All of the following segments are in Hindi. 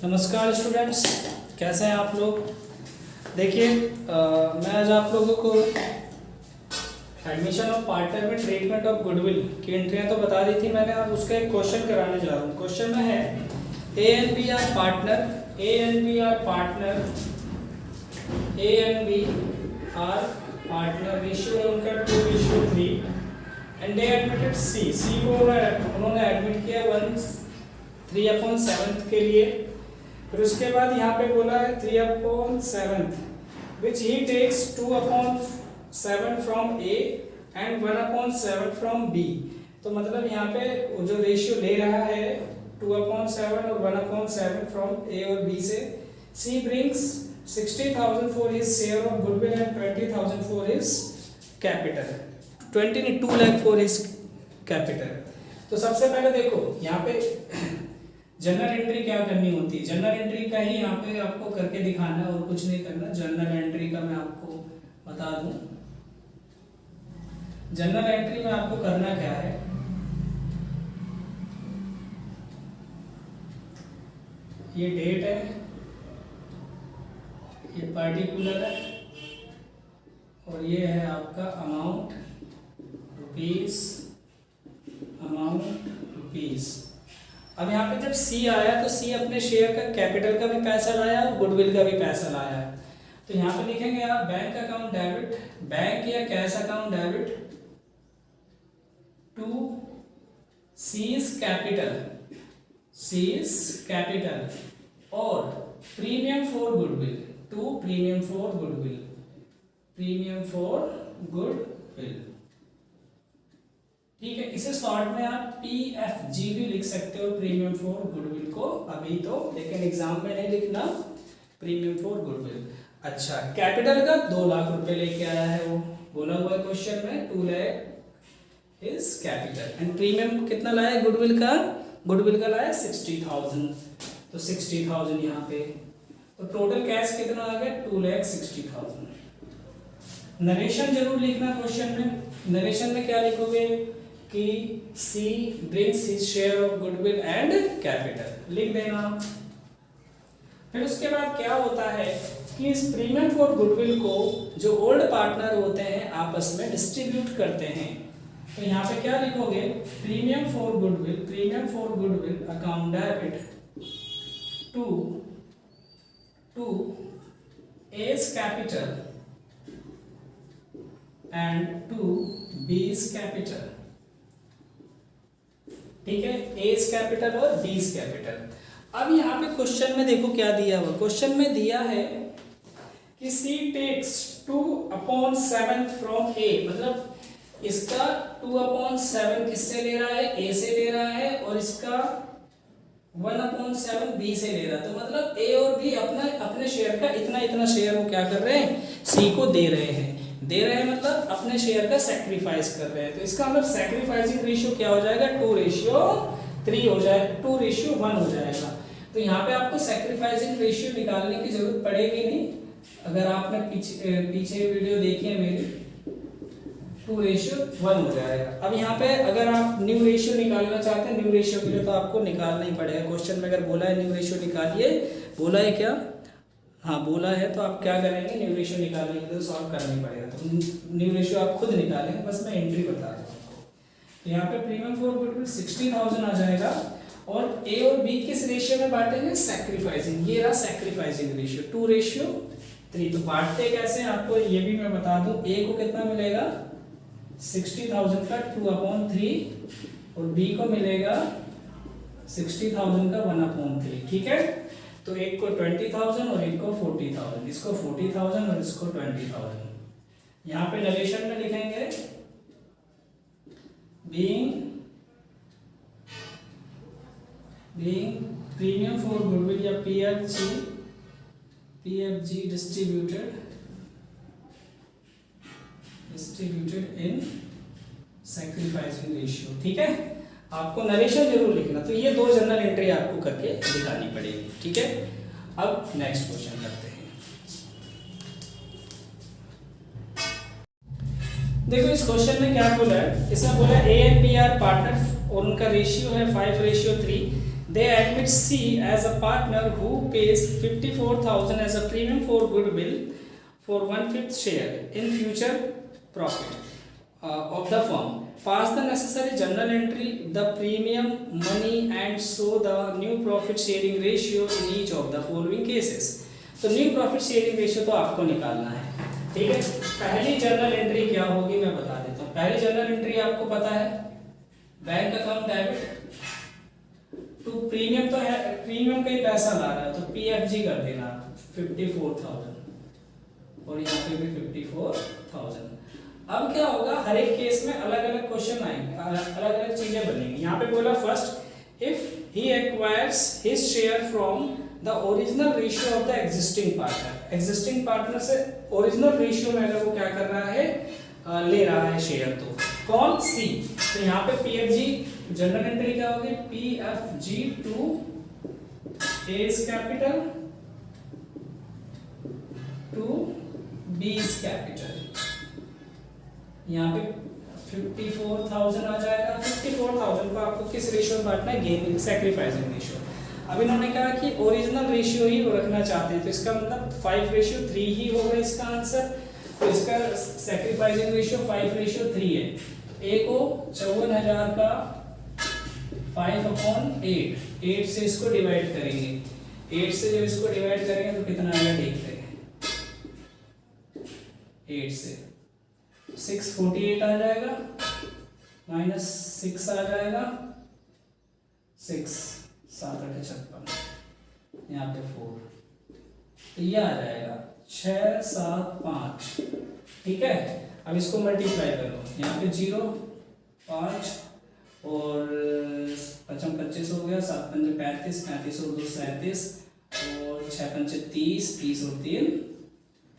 नमस्कार स्टूडेंट्स, कैसे हैं आप लोग। देखिए मैं आज आप लोगों को एडमिशन ऑफ पार्टनर में ट्रीटमेंट ऑफ गुडविल की एंट्रियां तो बता दी थी मैंने। अब उसका एक क्वेश्चन कराने जा रहा हूँ। क्वेश्चन में है A and B are partner, A and B are partner, A and B are partner, ratio है उनका 2:3 एंड दे एडमिटेड सी, सी को उन्होंने एडमिट किया 3/7 के लिए। फिर उसके बाद यहाँ पे बोला है 3/7 which he takes 2/7 from A and 1/7 from B। तो मतलब यहाँ पे वो जो रेशियो ले रहा है 2/7 और 1/7 from A और B से। C brings 60,000 for his share of goodwill and 20,000 for his capital, 2 lakh for his capital। तो सबसे पहले देखो यहाँ पे जनरल एंट्री क्या करनी होती है। जनरल एंट्री का ही यहाँ पे आपको करके दिखाना है और कुछ नहीं करना। जनरल एंट्री का मैं आपको बता दूं। जनरल एंट्री में आपको करना क्या है, ये डेट है, ये पर्टिकुलर है और ये है आपका अमाउंट रुपीस, अमाउंट रुपीस। अब यहाँ पे जब सी आया तो सी अपने शेयर का कैपिटल का भी पैसा लाया और गुडविल का भी पैसा लाया। तो यहाँ पे लिखेंगे आप बैंक अकाउंट डेबिट, बैंक या cash account debit to C's capital, C's capital और premium for goodwill, to premium for goodwill, premium for goodwill. ठीक है, इसे शॉर्ट में आप PFG भी लिख सकते हो, प्रीमियम फॉर गुडविल को अभी तो, लेकिन एग्जाम में नहीं लिखना प्रीमियम फॉर गुडविल। अच्छा, कैपिटल का 2 लाख रुपए लेके आया है, वो बोला हुआ है क्वेश्चन में 2 lakh is capital and premium कितना लाया गुडविल का, गुडविल का लाया 60,000। तो 60,000 यहाँ पे, तो टोटल कैश कितना आ गया 2,60,000। नरेशन जरूर लिखना क्वेश्चन में। नरेशन में क्या लिखोगे कि C brings his share of goodwill and capital, लिख देना। फिर उसके बाद क्या होता है कि इस प्रीमियम फॉर गुडविल को जो ओल्ड पार्टनर होते हैं आपस में डिस्ट्रीब्यूट करते हैं। तो यहाँ पे क्या लिखोगे, premium for goodwill, premium for goodwill account debit to A's capital and to B's capital। ठीक है, A's कैपिटल और B's कैपिटल। अब यहाँ पे क्वेश्चन में देखो क्या दिया हुआ। क्वेश्चन में दिया है कि C takes 2/7 from A, मतलब इसका 2/7 किससे ले रहा है, A से ले रहा है और इसका 1/7 B से ले रहा है। तो मतलब A और B अपने शेयर का इतना इतना शेयर वो क्या कर रहे हैं, C को दे रहे हैं। दे रहे हैं मतलब अपने शेयर का सैक्रिफाइस कर रहे हैं। तो इसका मतलब सैक्रिफाइसिंग रेशियो क्या हो जाएगा, 2:3 हो जाएगा, 2:1 हो जाएगा। तो यहाँ पे आपको सैक्रिफाइसिंग रेशियो निकालने की जरूरत पड़ेगी नहीं। अगर आपने पीछे वीडियो देखी है मेरी, 2:1 हो जाएगा। अब यहाँ पे अगर आप न्यू रेशियो निकालना चाहते हैं, न्यू रेशियो के लिए तो आपको निकालना ही पड़ेगा। क्वेश्चन में अगर बोला है न्यू रेशियो निकालिए, बोला है क्या, हाँ बोला है, तो आप क्या करेंगे, न्यू रेशियो निकालने के लिए सॉल्व करना ही पड़ेगा। तो न्यू रेशियो आप खुद निकालेंगे, बस मैं एंट्री बता रहा हूँ आपको। तो यहाँ पे प्रीमियम फॉर गुडविल 60,000 आ जाएगा और ए और बी किस रेशियो में बांटेंगे, सैक्रिफाइसिंग। ये रहा सैक्रिफाइसिंग रेशियो 2:3। तो बांटते कैसे आपको ये भी मैं बता दूं। ए को कितना मिलेगा 60,000 का 2/3 और बी को मिलेगा 60,000 का 1/3। ठीक है, तो एक को 20,000 और एक को 40,000, इसको 40,000 और इसको 20,000। यहाँ पे नरेशन में लिखेंगे being प्रीमियम फॉर गुडविल या PFG distributed in sacrificing ratio। ठीक है, आपको नरेशन जरूर लिखना। तो ये 2 जनरल एंट्री आपको करके दिखानी पड़ेगी। ठीक है, अब नेक्स्ट क्वेश्चन करते हैं। देखो इस क्वेश्चन में क्या बोला है, इसमें बोला A and B are partner और उनका रेशियो है 5:3। they admit C as a partner who pays 54,000 as a premium for goodwill for 1/5 share in future profit of the firm. Pass the necessary journal entry, the premium money and show the new profit sharing ratio in each of the following cases. तो न्यू प्रॉफिट शेयरिंग रेशियो तो आपको निकालना है, ठीक है। पहली जर्नल एंट्री क्या होगी मैं बता देता हूँ। पहली जर्नल एंट्री आपको पता है, bank account debit to premium, तो है प्रीमियम का ही पैसा ला रहा है तो PFG कर देना 54,000 और यहाँ पे भी 54,000। अब क्या होगा, हर एक केस में अलग अलग क्वेश्चन आएंगे, अलग अलग चीजें बनेंगी। यहाँ पे बोला first if he acquires his share from the original ratio of the existing partner, existing partner से ओरिजिनल रेशियो में अगर वो क्या कर रहा है, ले रहा है शेयर, तो कौन सी। तो यहाँ पे PFG जनरल एंट्री क्या होगी, PFG to A's capital to B's capital. यहाँ पे 54,000 आ जाएगा। 54,000 को आपको किस रेशियो में बांटना है, गेनिंग सैक्रिफाइसिंग रेशियो। अब इन्होंने कहा कि ओरिजिनल रेशियो ही वो रखना चाहते हैं, तो इसका मतलब 5:3 ही होगा इसका आंसर। तो इसका सैक्रिफाइसिंग रेशियो 5:3 है। A को 54,000 का 5/8, 8 से इसको डिवाइड करेंगे। 8 से जब इसको डिवाइड करेंगे तो कितना आएगा देखते हैं। 8 से 648 आ जाएगा, -6 आ जाएगा, 6 7 8 56, यहाँ पे 4, तो ये आ जाएगा 6 7 5, ठीक है। अब इसको मल्टीप्लाई करो, यहाँ पे 0 5 और 5 25 हो गया, 7 5 35, 35 और 2 37 और 6 5 30, 30 और 3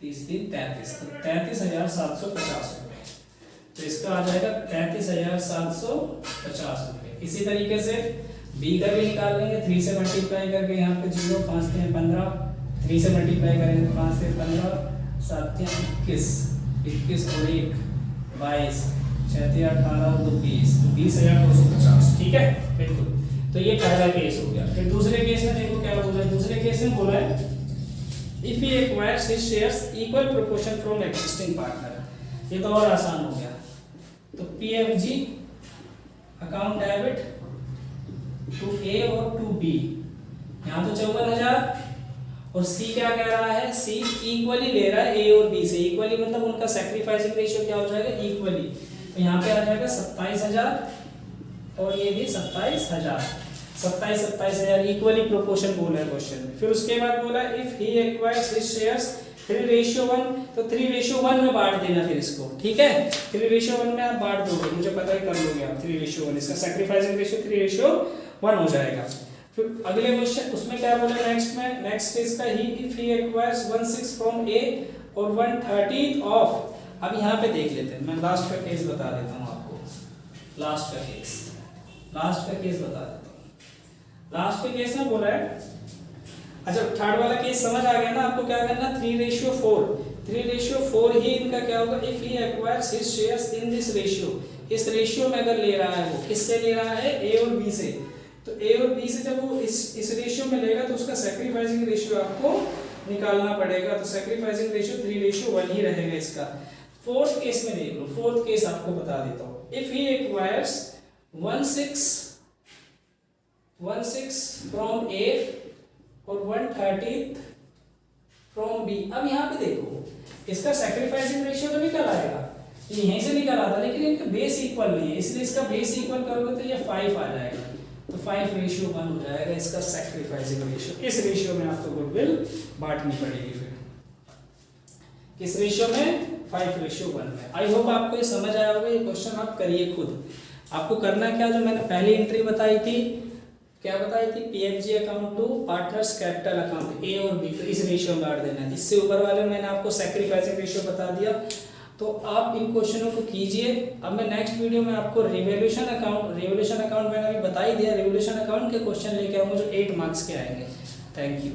30 3 33, तो 33,750 रुपये। तो इसका आ जाएगा 33,750 रुपये। इसी तरीके से बी का भी निकाल लेंगे, 3 से मल्टीप्लाई करके, यहाँ पे 0 5 3 15, 3 से मल्टीप्लाई करेंगे 5 से 15, 7 21, 21 और 1 22, 6 18 और 2 20, तो 20,250, ठीक है बिल्कुल। तो ये पहला केस हो गया। फिर दूसरे केस में देखो क्या बोला है। दूसरे केस में बोला है if he acquires his shares equal proportion from existing partner. ये तो और आसान हो गया। तो PFG account debit to A और टू B, यहाँ तो 54,000 और C क्या कह रहा है, C इक्वली ले रहा है A और B से। इक्वली मतलब उनका सैक्रिफाइसिंग रेशियो क्या हो जाएगा, इक्वली। तो यहाँ पे आ जाएगा 27,000 और ये भी 27,000, 27,000 इक्वली प्रोपोर्शन बोला है क्वेश्चन में। फिर उसके बाद बोला if he acquires his shares 3:1, तो 3:1 में बांट देना फिर इसको, ठीक है। 3:1 में आप बांट दोगे, मुझे पता ही कर लोगे आप 3:1, इसका सैक्रिफाइसिंग रेशियो 3:1 हो जाएगा। फिर अगले क्वेश्चन उसमें क्या बोला नेक्स्ट में, नेक्स्ट इसका ही if he acquires 1/6 from A और 1/30 ऑफ। अब यहाँ पे देख लेते हैं, मैं लास्ट का केस बता देता हूँ आपको। लास्ट का केस बता देता हूँ। लास्ट के केस में बोला है, अच्छा थर्ड वाला केस समझ आ गया ना आपको, क्या करना, 3:4। 3:4 ही इनका क्या होगा, if he acquires his shares in this ratio, इस रेशियो में अगर ले रहा है, वो किससे ले रहा है, A और B से। तो A और B से जब वो इस रेशियो में लेगा तो उसका सैक्रिफाइसिंग रेशियो आपको निकालना पड़ेगा। तो सैक्रिफाइसिंग रेशियो 3:1 ही रहेगा इसका। फोर्थ केस में देख लो, फोर्थ केस आपको बता देता हूँ। If he acquires 1/6 from A और 1/30 फ्रॉम B। अब यहाँ पे देखो इसका सैक्रिफाइसिंग रेशियो तो निकल आएगा, ये यहीं से निकल आता, लेकिन इनका बेस इक्वल नहीं है, इसलिए इसका बेस इक्वल करोगे तो ये 5 आ जाएगा। तो 5:1 हो जाएगा इसका सैक्रिफाइसिंग रेशियो। इस रेशियो में आपको गुडविल बांटनी पड़ेगी। फिर किस रेशियो में, 5:1 में। आई होप आपको ये समझ आया होगा। ये क्वेश्चन आप करिए खुद। आपको करना क्या, जो मैंने पहली एंट्री बताई थी, क्या बताई थी, PFG account to partners capital account A और B, तो इस रेशियो में बांट देना है। इससे ऊपर वाले मैंने आपको सैक्रिफाइसिंग रेशियो बता दिया। तो आप इन क्वेश्चनों को कीजिए। अब मैं नेक्स्ट वीडियो में आपको रिवोल्यूशन अकाउंट मैंने अभी बता ही दिया, रिवोल्यूशन अकाउंट के क्वेश्चन लेके आऊँगा जो 8 मार्क्स के आएंगे। Thank you.